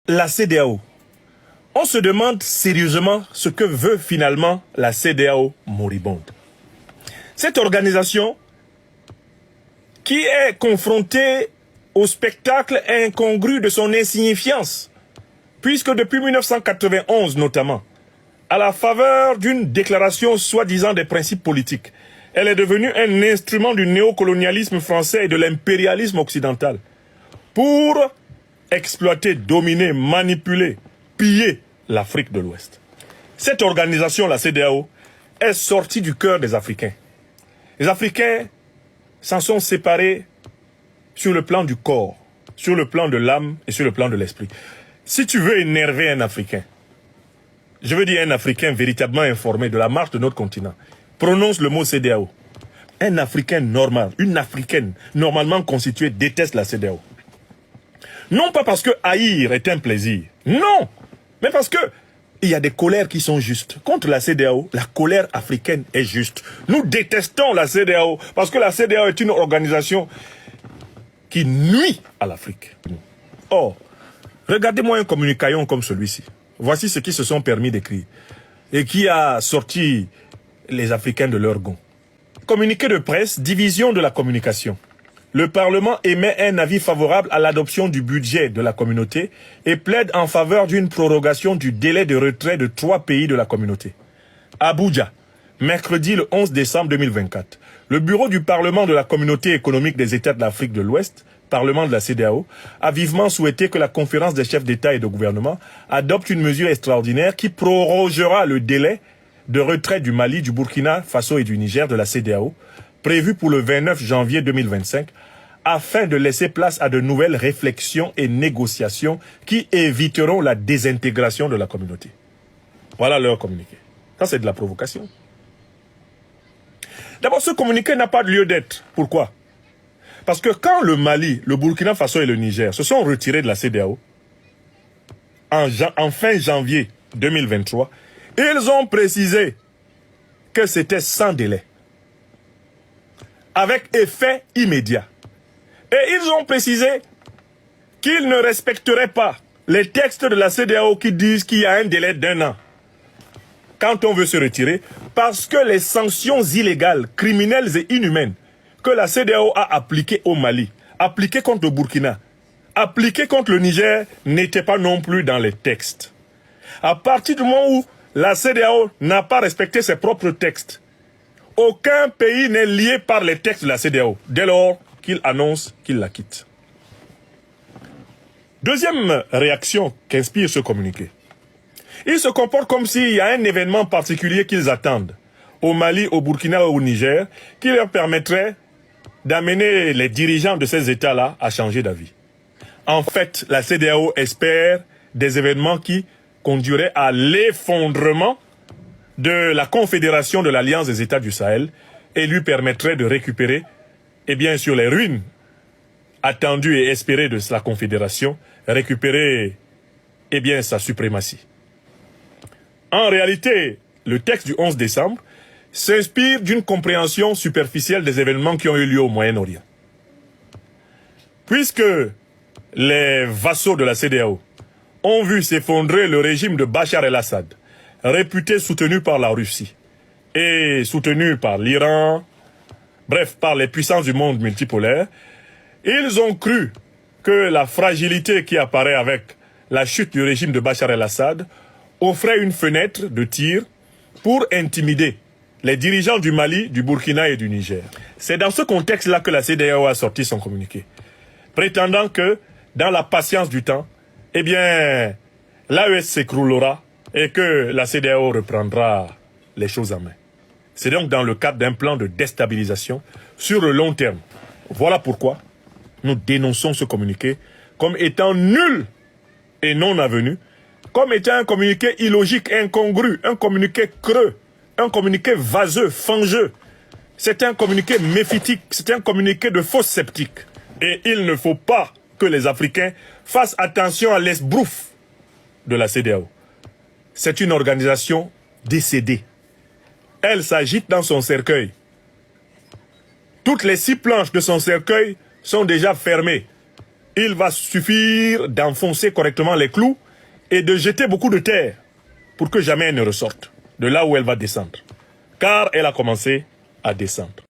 La CEDEAO. On se demande sérieusement ce que veut finalement la CEDEAO moribonde. Cette organisation qui est confrontée au spectacle incongru de son insignifiance, puisque depuis 1991 notamment, à la faveur d'une déclaration soi-disant des principes politiques, elle est devenue un instrument du néocolonialisme français et de l'impérialisme occidental pour exploiter, dominer, manipuler, piller l'Afrique de l'Ouest. Cette organisation, la CEDEAO, est sortie du cœur des Africains. Les Africains s'en sont séparés sur le plan du corps, sur le plan de l'âme et sur le plan de l'esprit. Si tu veux énerver un Africain, je veux dire un Africain véritablement informé de la marche de notre continent, prononce le mot CEDEAO. Un Africain normal, une Africaine normalement constituée déteste la CEDEAO. Non pas parce que haïr est un plaisir, non, mais parce que il y a des colères qui sont justes. Contre la CEDEAO, la colère africaine est juste. Nous détestons la CEDEAO parce que la CEDEAO est une organisation qui nuit à l'Afrique. Or, regardez-moi un communicaillon comme celui-ci. Voici ce qu'ils se sont permis d'écrire et qui a sorti les Africains de leur gond. Communiqué de presse, division de la communication. Le Parlement émet un avis favorable à l'adoption du budget de la communauté et plaide en faveur d'une prorogation du délai de retrait de 3 pays de la communauté. Abuja, mercredi le 11 décembre 2024. Le bureau du Parlement de la Communauté économique des États de l'Afrique de l'Ouest, Parlement de la CEDEAO, a vivement souhaité que la conférence des chefs d'État et de gouvernement adopte une mesure extraordinaire qui prorogera le délai de retrait du Mali, du Burkina Faso et du Niger de la CEDEAO, prévu pour le 29 janvier 2025, afin de laisser place à de nouvelles réflexions et négociations qui éviteront la désintégration de la communauté. Voilà leur communiqué. Ça, c'est de la provocation. D'abord, ce communiqué n'a pas de lieu d'être. Pourquoi? Parce que quand le Mali, le Burkina Faso et le Niger se sont retirés de la CEDEAO, en fin janvier 2023, ils ont précisé que c'était sans délai, avec effet immédiat. Et ils ont précisé qu'ils ne respecteraient pas les textes de la CEDEAO qui disent qu'il y a un délai d'1 an quand on veut se retirer, parce que les sanctions illégales, criminelles et inhumaines que la CEDEAO a appliquées au Mali, appliquées contre le Burkina, appliquées contre le Niger, n'étaient pas non plus dans les textes. À partir du moment où la CEDEAO n'a pas respecté ses propres textes, aucun pays n'est lié par les textes de la CEDEAO, dès lors qu'il annonce qu'il la quitte. Deuxième réaction qu'inspire ce communiqué. Ils se comportent comme s'il y a un événement particulier qu'ils attendent, au Mali, au Burkina ou au Niger, qui leur permettrait d'amener les dirigeants de ces États-là à changer d'avis. En fait, la CEDEAO espère des événements qui conduiraient à l'effondrement de la Confédération de l'Alliance des États du Sahel et lui permettrait de récupérer, et bien sûr les ruines attendues et espérées de la Confédération, récupérer, eh bien, sa suprématie. En réalité, le texte du 11 décembre s'inspire d'une compréhension superficielle des événements qui ont eu lieu au Moyen-Orient. Puisque les vassaux de la CEDEAO ont vu s'effondrer le régime de Bachar el-Assad, réputé soutenu par la Russie et soutenu par l'Iran, bref, par les puissances du monde multipolaire, ils ont cru que la fragilité qui apparaît avec la chute du régime de Bachar el-Assad offrait une fenêtre de tir pour intimider les dirigeants du Mali, du Burkina et du Niger. C'est dans ce contexte-là que la CEDEAO a sorti son communiqué, prétendant que, dans la patience du temps, eh bien, l'AES s'écroulera et que la CEDEAO reprendra les choses en main. C'est donc dans le cadre d'un plan de déstabilisation sur le long terme. Voilà pourquoi nous dénonçons ce communiqué comme étant nul et non avenu, comme étant un communiqué illogique, incongru, un communiqué creux, un communiqué vaseux, fangeux. C'est un communiqué méphitique, c'est un communiqué de faux sceptiques. Et il ne faut pas que les Africains fassent attention à l'esbrouf de la CEDEAO. C'est une organisation décédée. Elle s'agite dans son cercueil. Toutes les 6 planches de son cercueil sont déjà fermées. il va suffire d'enfoncer correctement les clous et de jeter beaucoup de terre pour que jamais elle ne ressorte de là où elle va descendre. Car elle a commencé à descendre.